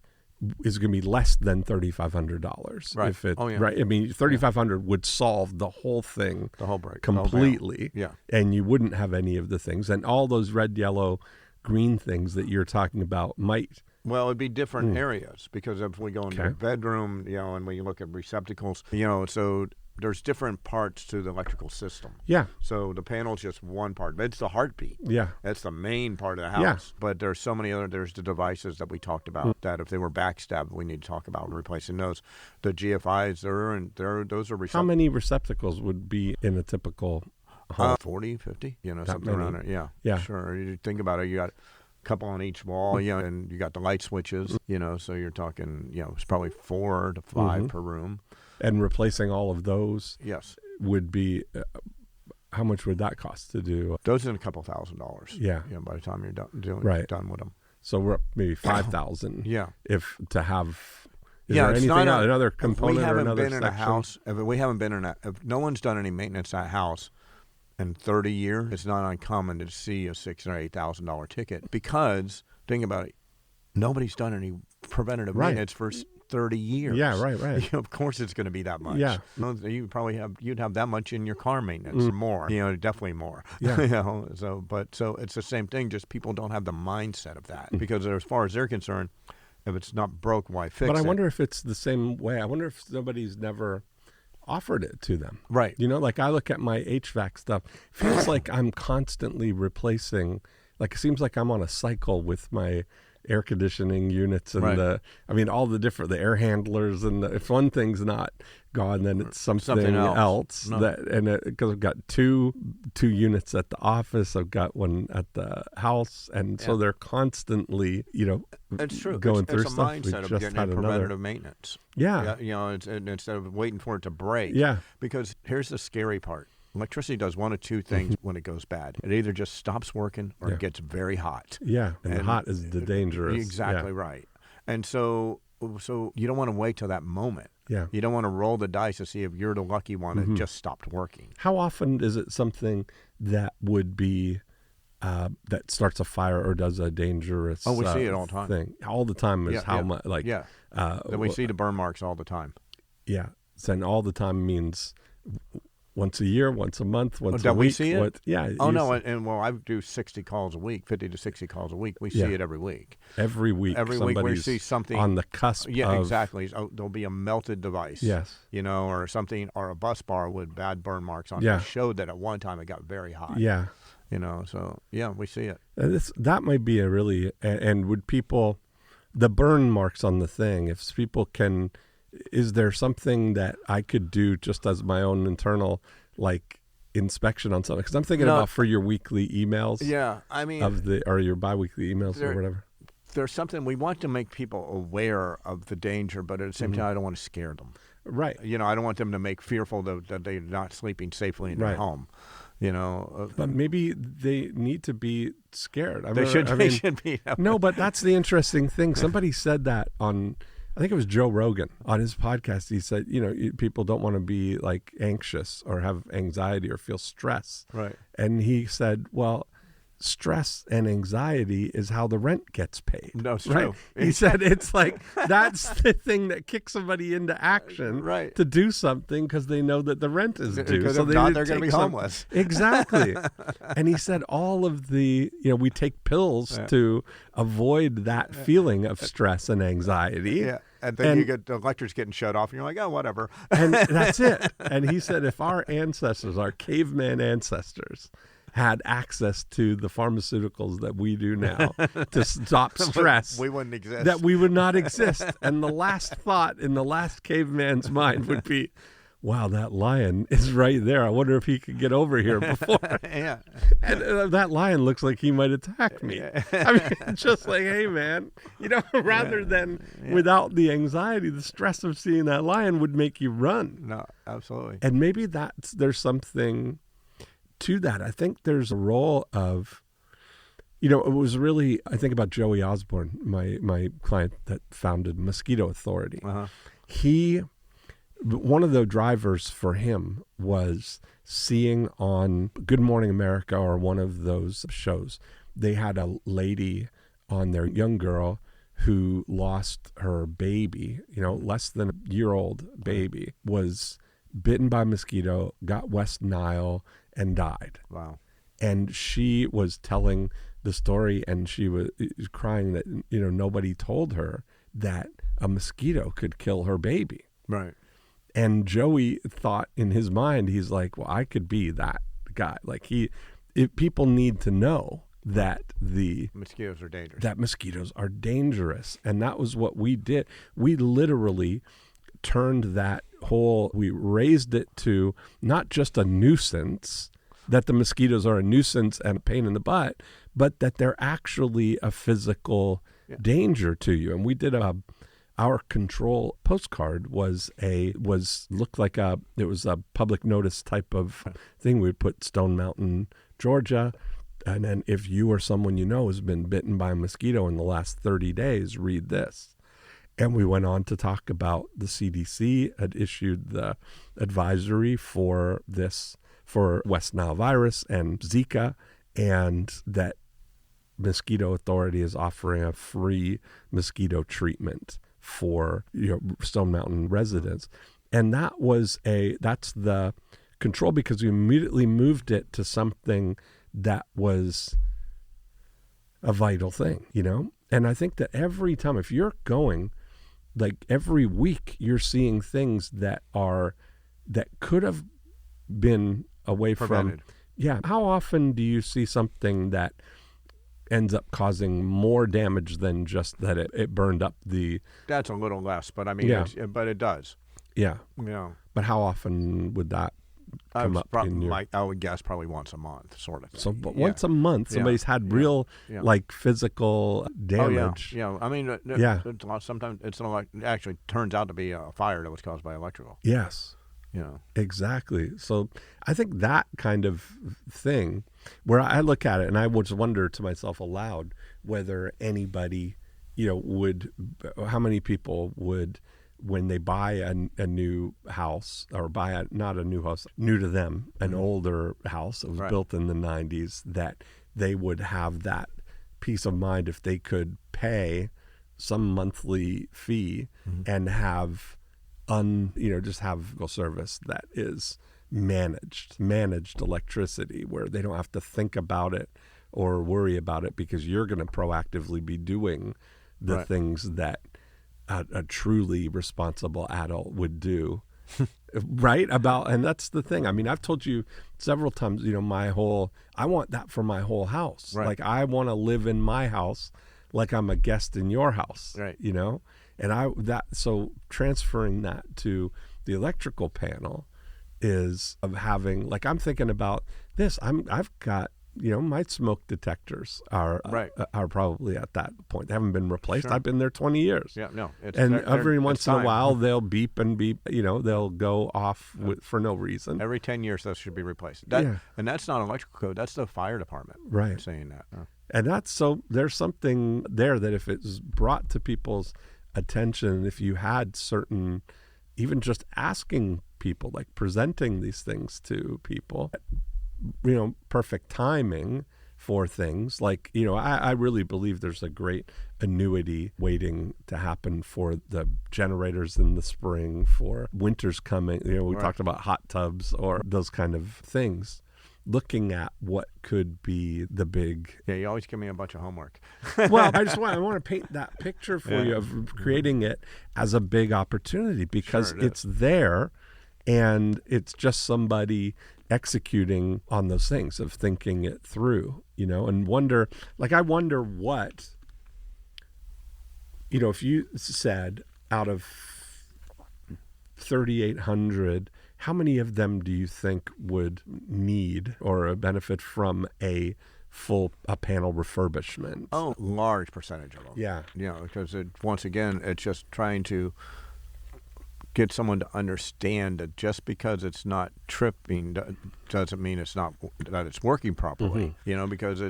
is going to be less than $3,500. Right. If it, right. I mean, $3,500 would solve the whole thing, the whole break, completely. Yeah. And you wouldn't have any of the things, and all those red, yellow, green things that you're talking about might. Well, it'd be different areas, because if we go into a bedroom, and we look at receptacles, so there's different parts to the electrical system. Yeah. So the panel's just one part. It's the heartbeat. Yeah. That's the main part of the house. Yeah. But there's so many there's the devices that we talked about that if they were backstabbed, we need to talk about replacing those. The GFIs, those are receptacles. How many receptacles would be in a typical home? 40, 50, something around there. Yeah. Yeah. Sure. You think about it, you got a couple on each wall, and you got the light switches, so you're talking, it's probably 4 to 5 per room. And replacing all of those would be, how much would that cost to do? Those are a couple $1,000. Yeah. By the time you're done with them. So we're up maybe $5,000. If to have. Is there anything another component or another section? If no one's done any maintenance at a house in 30 years, it's not uncommon to see a $6,000 or $8,000 ticket, because think about it, nobody's done any preventative maintenance for 30 years. Yeah, right. Of course it's going to be that much. Yeah. You'd have that much in your car maintenance or more. Definitely more. Yeah. So it's the same thing, just people don't have the mindset of that. Because as far as they're concerned, if it's not broke, why fix it? But I wonder if it's the same way. I wonder if somebody's never offered it to them. Right. Like I look at my HVAC stuff, it feels like I'm constantly replacing, like it seems like I'm on a cycle with my air conditioning units and all the different, the air handlers, and if one thing's not gone, then it's something else. Because I've got two units at the office, I've got one at the house, and so they're constantly, it's true. going through it's stuff. a mindset of getting in preventative maintenance. Yeah. Instead of waiting for it to break. Yeah. Because here's the scary part. Electricity does one of two things when it goes bad. It either just stops working or it gets very hot. Yeah, and the hot is the dangerous. Exactly right. And so you don't want to wait till that moment. Yeah. You don't want to roll the dice to see if you're the lucky one that just stopped working. How often is it something that would be that starts a fire or does a dangerous we see it all the time. thing? All the time is how much, like... Yeah, we see the burn marks all the time. Yeah, and all the time means... Once a year, once a month, once a week. We see it? I do 60 calls a week, 50 to 60 calls a week. We see it every week. Every week we see something on the cusp. Yeah, exactly. There'll be a melted device. Yes. Or something, or a bus bar with bad burn marks on it. It showed that at one time it got very hot. Yeah. We see it. That might be a really, and would people, the burn marks on the thing, if people can... Is there something that I could do just as my own internal, inspection on something? Because I'm thinking about for your weekly emails. Yeah, or your biweekly emails or whatever. There's something we want to make people aware of the danger, but at the same time, I don't want to scare them. Right. I don't want them to make fearful that they're not sleeping safely in their home. But maybe they need to be scared. They should be. No, but that's the interesting thing. Somebody said that on. I think it was Joe Rogan on his podcast. He said, people don't want to be anxious or have anxiety or feel stress. Right. And he said, well, stress and anxiety is how the rent gets paid. No, it's right? true. He said it's that's the thing that kicks somebody into action to do something because they know that the rent is due. Because if not, they're going to be homeless. Exactly. And he said all of the, we take pills to avoid that feeling of stress and anxiety. Yeah. And then you get the electrics getting shut off, and you're like, oh, whatever. And that's it. And he said if our ancestors, our caveman ancestors, had access to the pharmaceuticals that we do now to stop stress, we wouldn't exist. That we would not exist. And the last thought in the last caveman's mind would be, wow, that lion is right there. I wonder if he could get over here before. Yeah. And that lion looks like he might attack me. I mean, just hey, man, rather than without the anxiety, the stress of seeing that lion would make you run. No, absolutely. And maybe there's something to that. I think there's a role of, it was really, I think about Joey Osborne, my client that founded Mosquito Authority. One of the drivers for him was seeing on Good Morning America or one of those shows, they had a lady on there, young girl, who lost her baby, less than a year-old baby, was bitten by a mosquito, got West Nile, and died. Wow. And she was telling the story, and she was crying that, nobody told her that a mosquito could kill her baby. Right. And Joey thought in his mind, he's like, well, I could be that guy. People need to know that mosquitoes are dangerous. That mosquitoes are dangerous. And that was what we did. We literally turned we raised it to not just a nuisance, that the mosquitoes are a nuisance and a pain in the butt, but that they're actually a physical danger to you. And we did our control postcard looked like it was a public notice type of thing. We'd put Stone Mountain, Georgia, and then if you or someone has been bitten by a mosquito in the last 30 days, read this. And we went on to talk about the CDC had issued the advisory for West Nile virus and Zika, and that Mosquito Authority is offering a free mosquito treatment for Stone Mountain residents. And that's the control, because we immediately moved it to something that was a vital thing, And I think that every time, if you're going, like every week, you're seeing things that could have been away prevented. From. Yeah. How often do you see something that ends up causing more damage than just that it burned up the... That's a little less, but I mean, but it does. Yeah. Yeah. But how often would that come up in your... I would guess probably once a month, sort of thing. So once a month, somebody's had real, like, physical damage. Oh, yeah. I mean, it's a lot, sometimes it actually turns out to be a fire that was caused by electrical. Yes. Exactly. So I think that kind of thing, where I look at it and I would wonder to myself aloud whether anybody, how many people would, when they buy a new house, or not a new house, new to them, an older house that was built in the 90s, that they would have that peace of mind if they could pay some monthly fee and have just have a service that is managed electricity, where they don't have to think about it or worry about it, because you're going to proactively be doing the things that a truly responsible adult would do. Right? And that's the thing. I mean, I've told you several times, I want that for my whole house. Right. Like, I want to live in my house like I'm a guest in your house. Right. And so transferring that to the electrical panel is of having, like, I'm thinking about this. I've got, my smoke detectors are probably at that point. They haven't been replaced. Sure. I've been there 20 years. Yeah, no. Every once in a while they'll beep and beep. They'll go off for no reason. Every 10 years those should be replaced. And that's not electrical code. That's the fire department. Right. Saying that. And there's something there that if it's brought to people's attention, if you had certain, even just asking people, like presenting these things to people, perfect timing for things like, I really believe there's a great annuity waiting to happen for the generators in the spring, for winter's coming. We talked about hot tubs or those kind of things. Looking at what could be the big... Yeah, you always give me a bunch of homework. Well, I want to paint that picture for you of creating it as a big opportunity, because it's there, and it's just somebody executing on those things, of thinking it through, and I wonder what, if you said out of 3,800, how many of them do you think would need or benefit from a panel refurbishment? Oh, large percentage of them. Yeah. Because once again, it's just trying to get someone to understand that just because it's not tripping doesn't mean that it's working properly. Because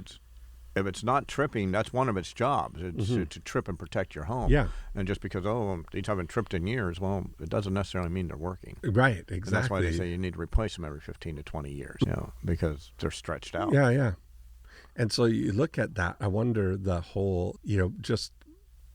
if it's not tripping, that's one of its jobs. It's to trip and protect your home. Yeah. And just because, these haven't tripped in years, well, it doesn't necessarily mean they're working. Right, exactly. And that's why they say you need to replace them every 15 to 20 years, because they're stretched out. Yeah, yeah. And so you look at that, I wonder the whole, just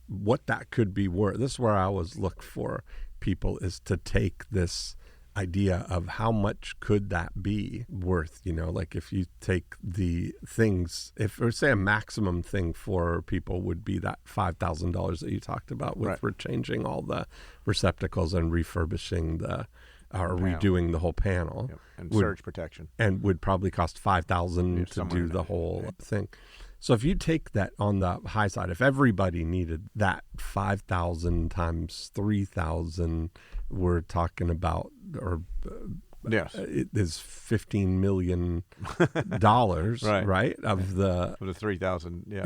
what that could be worth. This is where I always look for people, is to take this idea of how much could that be worth, like if you take the things, or say a maximum thing for people would be that $5,000 that you talked about for changing all the receptacles and refurbishing or redoing the whole panel. Yep. And surge protection. And would probably cost $5,000 to do the whole thing. So if you take that on the high side, if everybody needed that 5,000 times 3,000, we're talking about, or yes, it is $15 million, right? Of the 3,000,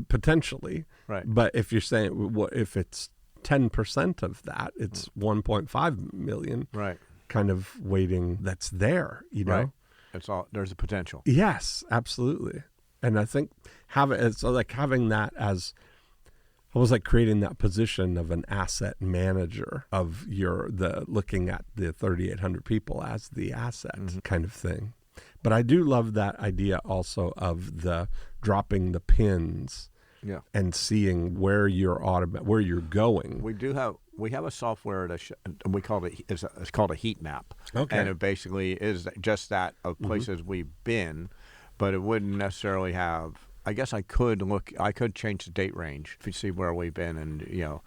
potentially, right? But if you're saying, if it's 10% of that, it's 1.5 million, right? Kind of waiting. That's there, Right. It's all, there's a potential. Yes, absolutely. And I think having that as almost like creating that position of an asset manager of looking at the 3,800 people as the asset kind of thing. But I do love that idea also of the dropping the pins Yeah. and seeing where you're where you're going. We have a software that we call it's called a heat map. Okay. And it basically is just that of places we've been, but it wouldn't necessarily have. I guess I could change the date range if you see where we've been and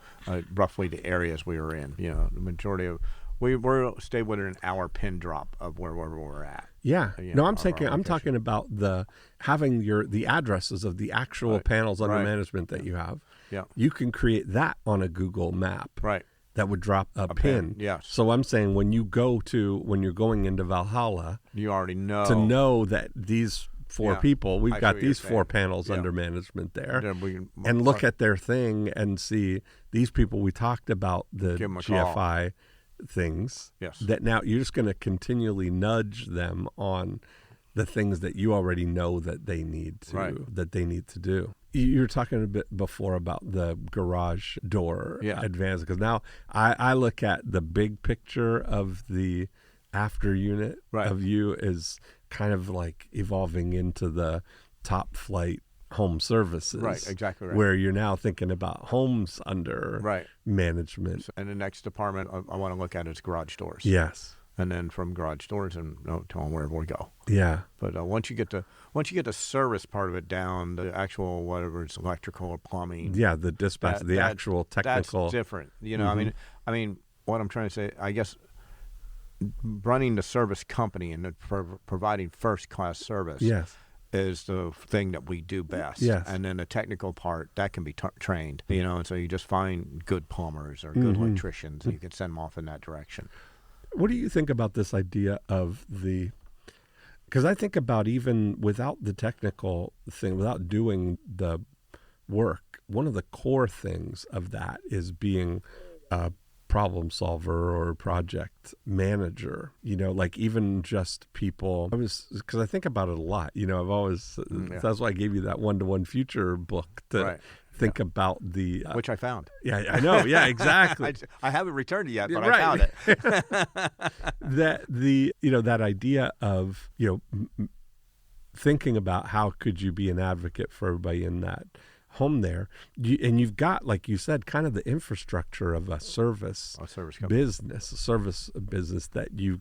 roughly the areas we were in. The majority of we stay within an hour pin drop of wherever we're at. Yeah. I'm talking about having the addresses of the actual panels under management that you have. Yeah. You can create that on a Google map. Right. That would drop a pin. Yes. So I'm saying when you're going into Valhalla, you already know to know that these 4 people, we've got these 4 panels under management there, and look at their thing and see these people we talked about, the GFI things. Yes. That now you're just going to continually nudge them on the things that you already know that they need to do. You were talking a bit before about the garage door advance, because now I look at the big picture of the after unit of you is kind of like evolving into the top flight home services. Right, exactly right. Where you're now thinking about homes under management. And the next department I want to look at is garage doors. Yes. And then from garage doors and tell them wherever we go. Yeah. But once you get the service part of it down, the actual whatever it's electrical or plumbing. Yeah, the dispatch, the actual technical. That's different. I mean, what I'm trying to say, I guess, running the service company and providing first class service. Yes. Is the thing that we do best. Yes. And then the technical part, that can be trained, and so you just find good plumbers or good electricians and you can send them off in that direction. What do you think about this idea of because I think about even without the technical thing, without doing the work, one of the core things of that is being a problem solver or project manager, like even just people. Because I think about it a lot, I've always, that's why I gave you that 1-to-1 future book to think about which I found. Yeah, I know. Yeah, exactly. I haven't returned it yet, but I found it. That idea of, thinking about how could you be an advocate for everybody in that home there, and you've got, like you said, kind of the infrastructure of a service business that you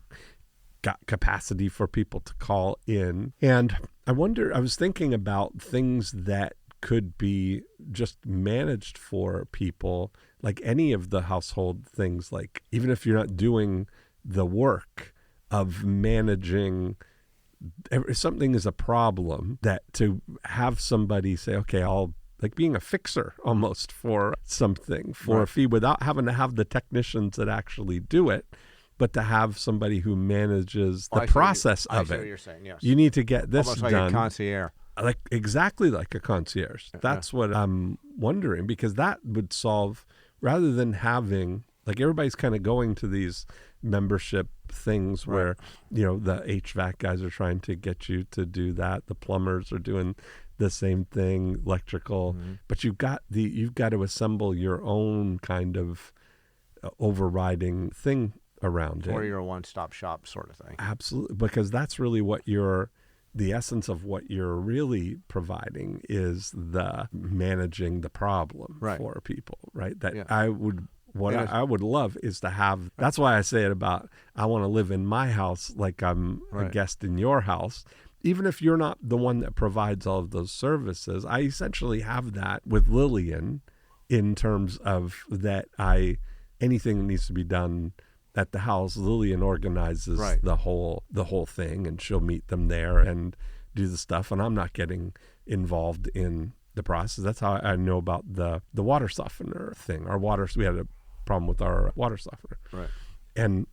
got capacity for people to call in. And I was thinking about things that could be just managed for people, like any of the household things, like even if you're not doing the work of managing. If something is a problem, that to have somebody say, okay, I'll, like being a fixer almost for something for a fee, without having to have the technicians that actually do it, but to have somebody who manages the process of it. I see what you're saying, yes. You need to get this almost done. Like a concierge. Exactly like a concierge. That's what I'm wondering, because that would solve, rather than having, like everybody's kind of going to these membership things where, the HVAC guys are trying to get you to do that. The plumbers are doing the same thing, electrical, but you've got to assemble your own kind of overriding thing around it. Or your one-stop shop sort of thing. Absolutely, because that's really what the essence of what you're really providing is the managing the problem for people, right? That I would love is to have. That's why I say it about, I want to live in my house like I'm a guest in your house. Even if you're not the one that provides all of those services, I essentially have that with Lillian, in terms of that anything that needs to be done at the house, Lillian organizes the whole thing, and she'll meet them there and do the stuff, and I'm not getting involved in the process. That's how I know about the water softener thing. We had a problem with our water softener. Right. And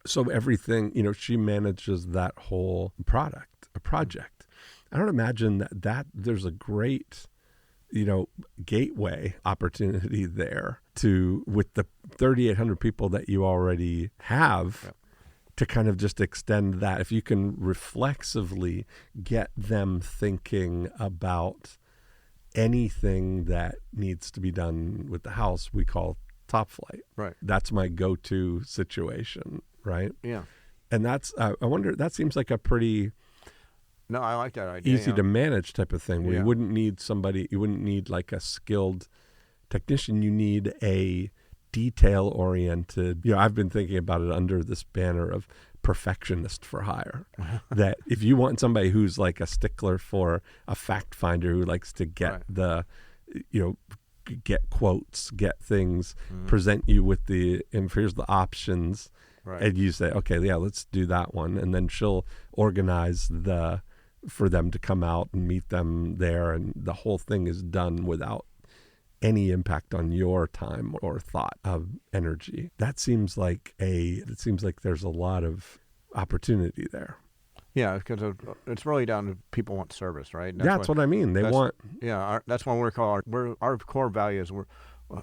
so everything, she manages that whole project. I don't imagine that there's a great, gateway opportunity there with the 3,800 people that you already have, to kind of just extend that. If you can reflexively get them thinking about anything that needs to be done with the house, we call top flight. Right. That's my go-to situation, right? Yeah. And that's, I wonder, that seems like a pretty No, I like that idea. easy to manage type of thing where Yeah. you wouldn't need like a skilled technician. You need a detail-oriented, I've been thinking about it under this banner of perfectionist for hire. That if you want somebody who's like a stickler for a fact finder who likes to get the, get quotes, get things, present you with here's the options. Right. And you say, okay, yeah, let's do that one. And then she'll organize for them to come out and meet them there. And the whole thing is done without any impact on your time or thought of energy. It seems like there's a lot of opportunity there. Yeah, because it's really down to people want service, right? That's what I mean. That's what we're called. Our core values.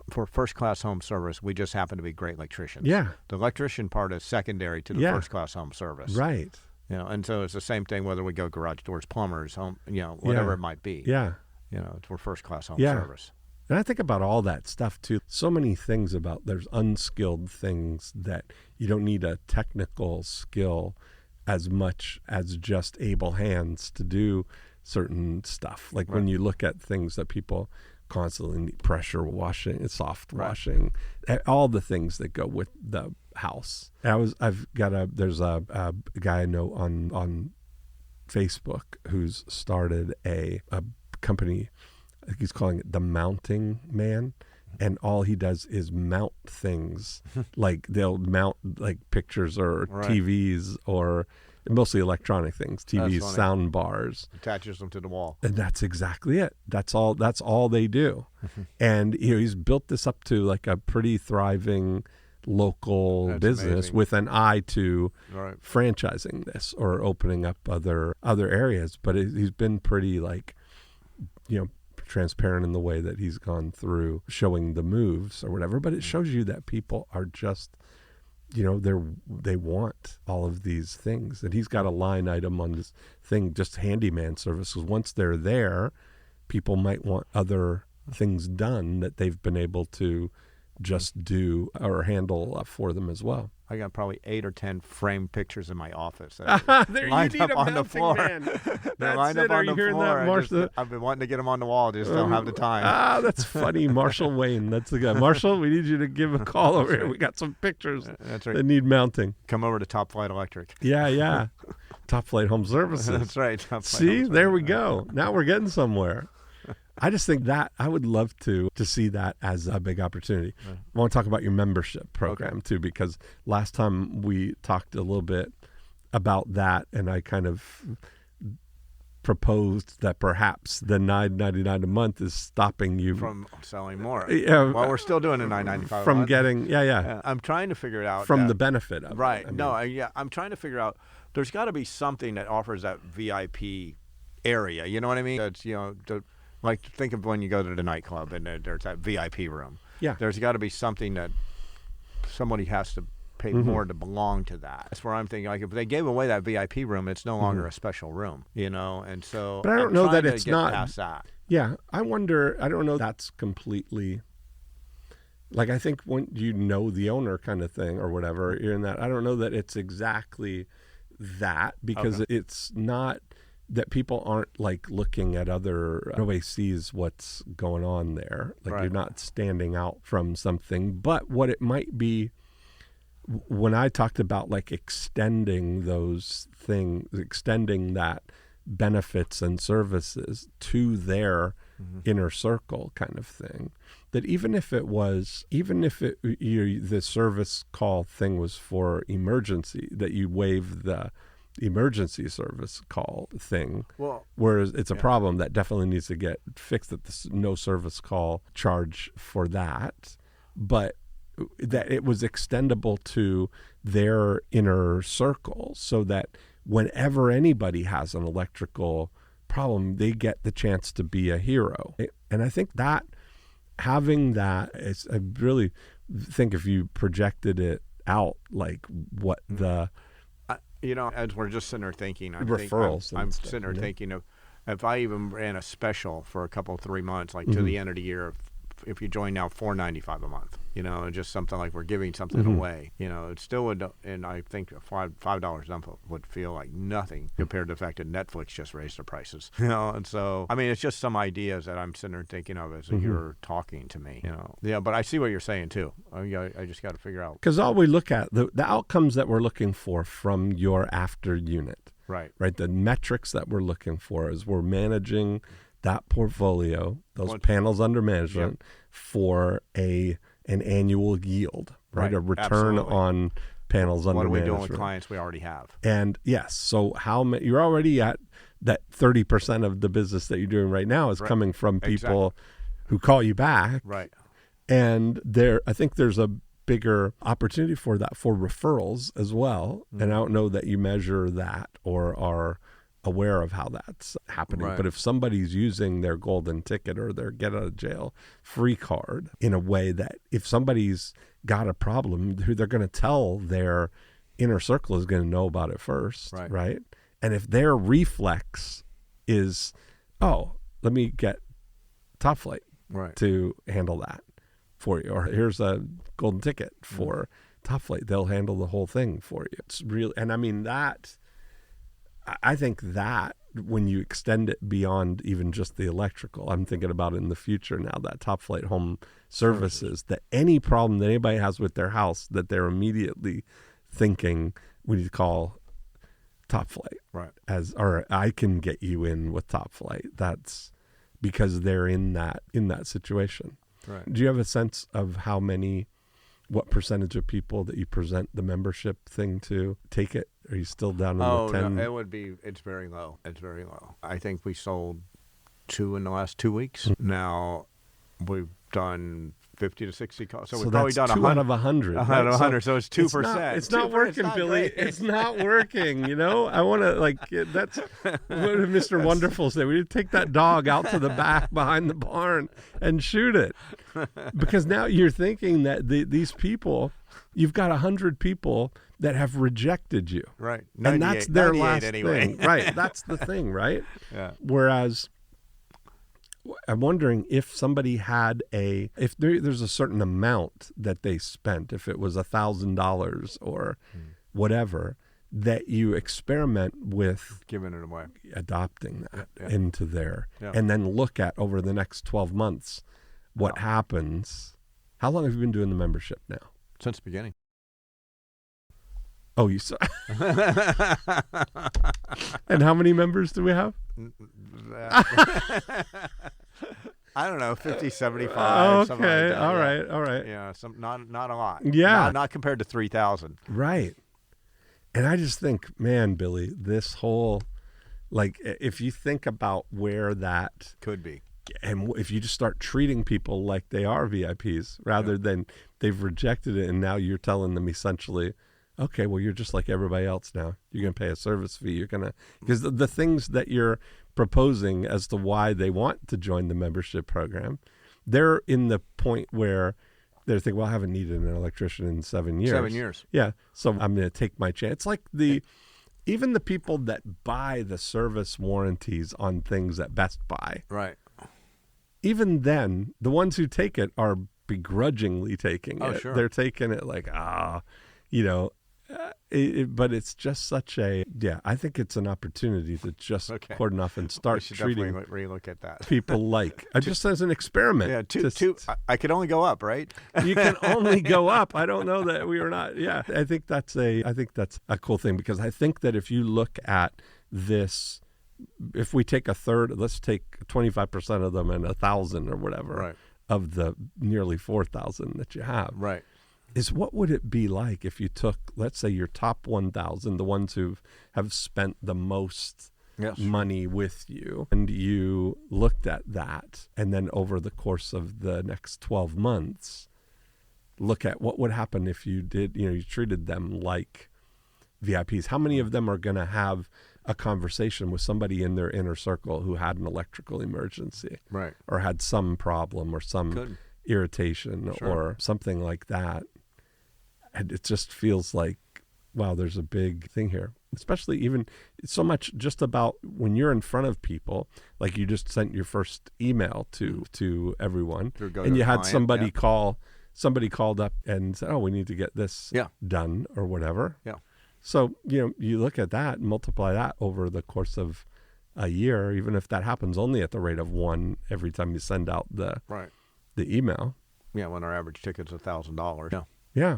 For first-class home service, we just happen to be great electricians. Yeah. The electrician part is secondary to the first-class home service. Right. And so it's the same thing whether we go garage doors, plumbers, home, whatever it might be. Yeah. We're first-class home service. And I think about all that stuff too. So many things there's unskilled things that you don't need a technical skill as much as just able hands to do certain stuff. Like when you look at things that people constantly need, pressure washing, soft washing, all the things that go with the house. There's a guy I know on Facebook who's started a company. I think he's calling it the Mounting Man, and all he does is mount things. Like they'll mount like pictures or TVs or mostly electronic things, TVs, sound bars. Attaches them to the wall. And that's exactly it. That's all they do. And he's built this up to like a pretty thriving local business with an eye to franchising this or opening up other areas. But he's been pretty transparent in the way that he's gone through showing the moves or whatever, but it shows you that people are just, they want all of these things. And he's got a line item on this thing, just handyman services. Once they're there, people might want other things done that they've been able to just do or handle for them as well. I got probably 8 or 10 framed pictures in my office. There you need a mounting man. They're lined up on the floor. I've been wanting to get them on the wall. Just don't have the time. That's funny. Marshall Wayne. That's the guy. Marshall, we need you to give a call over here. We got some pictures that need mounting. Come over to Top Flight Electric. Yeah. Top Flight Home Services. That's right. See, there we go. Now we're getting somewhere. I just think that I would love to see that as a big opportunity. I want to talk about your membership program too, because last time we talked a little bit about that, and I kind of proposed that perhaps the $9.99 a month is stopping you from selling more. Well, we're still doing the $9.95 from a month. getting I'm trying to figure it out from the benefit of it. Right. I'm trying to figure out. There's got to be something that offers that VIP area. You know what I mean? That's like think of when you go to the nightclub and there's that VIP room. Yeah. There's got to be something that somebody has to pay more to belong to that. That's where I'm thinking, like if they gave away that VIP room, it's no longer a special room, and so. But I don't know that it's not past that. Yeah, I wonder. I don't know. That's completely. Like I think when the owner kind of thing or whatever, you're in that. I don't know that it's exactly that because it's not. That people aren't like looking at nobody sees what's going on there. Like you're not standing out from something. But what it might be, when I talked about like extending that benefits and services to their inner circle kind of thing, that even if the service call thing was for emergency, that you waive the emergency service call thing, whereas it's a problem that definitely needs to get fixed, that the no service call charge for that, but that it was extendable to their inner circle so that whenever anybody has an electrical problem, they get the chance to be a hero. And I think that having that is, I really think if you projected it out, like what the as we're just sitting there thinking, I'm sitting there thinking of if I even ran a special for a couple 3 months, like to the end of the year, if you join now $4.95 a month, just something like we're giving something away. It still would, and I think $5 dump would feel like nothing compared to the fact that Netflix just raised their prices. And so, I mean, it's just some ideas that I'm sitting there thinking of as you're talking to me. Yeah, but I see what you're saying too. I just got to figure out. Because all we look at, the outcomes that we're looking for from your after unit. Right. The metrics that we're looking for is we're managing that portfolio, those panels under management, for an annual yield, right? A return on panels under management. What are we doing with clients we already have? And yes, so you're already at that 30% of the business that you're doing right now is coming from people who call you back. Right. And I think there's a bigger opportunity for that for referrals as well. And I don't know that you measure that or are aware of how that's happening. But if somebody's using their golden ticket or their get out of jail free card in a way that if somebody's got a problem, who they're going to tell their inner circle is going to know about it first. Right. And if their reflex is, let me get Top Flight to handle that for you, or here's a golden ticket for Top Flight, they'll handle the whole thing for you. It's real. And I mean I think that when you extend it beyond even just the electrical, I'm thinking about in the future now, that Top Flight home services, that any problem that anybody has with their house, that they're immediately thinking we need to call Top Flight. Or I can get you in with Top Flight. That's because they're in that situation. Do you have a sense of what percentage of people that you present the membership thing to take it? Are you still down in the 10? No, it's very low. It's very low. I think we sold 2 in the last 2 weeks. Now we've done 50 to 60 calls. So we've probably done 2 out of 100. 100, so it's 2%. It's not working, Billy. It's not working, I want to, that's what did Mr. Wonderful say? We need to take that dog out to the back behind the barn and shoot it. Because now you're thinking that these people, you've got 100 people that have rejected you. Right. And that's their last anyway. thing. Right. That's the thing, right? Yeah. Whereas I'm wondering if somebody had if there's a certain amount that they spent, if it was $1,000 or whatever, that you experiment with giving it away, adopting that into there, and then look at over the next 12 months what happens. How long have you been doing the membership now? Since the beginning. Oh, you saw. And how many members do we have? I don't know, 50, 75. Okay, like all right. Yeah, not a lot. Yeah, not compared to 3,000. Right. And I just think, man, Billy, this whole, if you think about where that could be, and if you just start treating people like they are VIPs rather than they've rejected it, and now you're telling them essentially, okay, well, you're just like everybody else now. You're going to pay a service fee. You're going to, because the things that you're proposing as to why they want to join the membership program, they're in the point where they're thinking, well, I haven't needed an electrician in 7 years. 7 years. Yeah. So I'm going to take my chance. It's like even the people that buy the service warranties on things at Best Buy. Right. Even then, the ones who take it are begrudgingly taking it. Sure. They're taking it like, but it's just such I think it's an opportunity to just cordon off and start treating relook at that. people just as an experiment. Yeah, I could only go up, right? You can only go up. I don't know that we are not. Yeah, I think that's a cool thing, because I think that if you look at this, if we take a third, let's take 25% of them and 1,000 or whatever of the nearly 4,000 that you have. Right. Is what would it be like if you took, let's say, your top 1,000, the ones who have spent the most money with you, and you looked at that, and then over the course of the next 12 months, look at what would happen if you did, you treated them like VIPs. How many of them are going to have a conversation with somebody in their inner circle who had an electrical emergency, or had some problem or some irritation or something like that? And it just feels like, wow, there's a big thing here. Especially even so much just about when you're in front of people, like you just sent your first email to everyone, and you had somebody call somebody called up and said, oh, we need to get this done or whatever. Yeah. So, you look at that and multiply that over the course of a year, even if that happens only at the rate of 1 every time you send out the email. Yeah, when our average ticket's $1,000. Yeah. Yeah.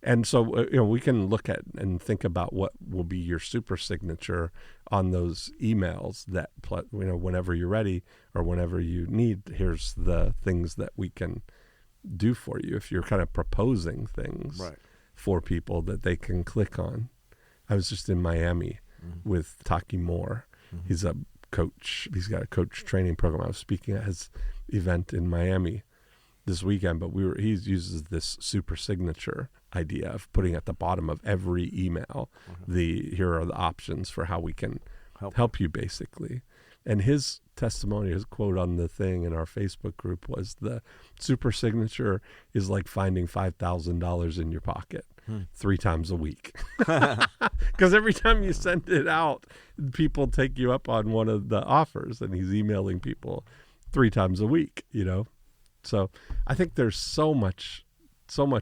And so, we can look at and think about what will be your super signature on those emails that, whenever you're ready or whenever you need, here's the things that we can do for you. If you're kind of proposing things for people that they can click on. I was just in Miami with Taki Moore. He's a coach. He's got a coach training program. I was speaking at his event in Miami this weekend, but he uses this super signature idea of putting at the bottom of every email here are the options for how we can help you, basically. And his testimony, his quote on the thing in our Facebook group was, the super signature is like finding $5,000 in your pocket 3 times a week. Because every time you send it out, people take you up on one of the offers, and he's emailing people 3 times a week, So I think there's so much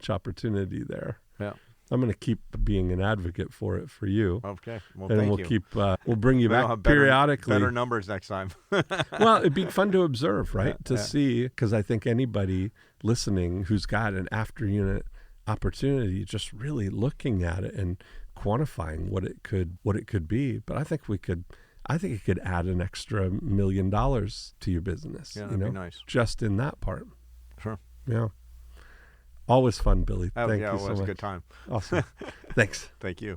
opportunity there. Yeah. I'm going to keep being an advocate for it for you. Okay. Well, and thank you. We'll bring you back periodically. Better numbers next time. Well, it'd be fun to observe, right? To see, because I think anybody listening who's got an after unit opportunity, just really looking at it and quantifying what it could be. But I think it could add an extra $1 million to your business. Yeah, that'd be nice. Just in that part. Sure. Yeah. Always fun, Billy. Thank you so much. It was a good time. Awesome. Thanks. Thank you.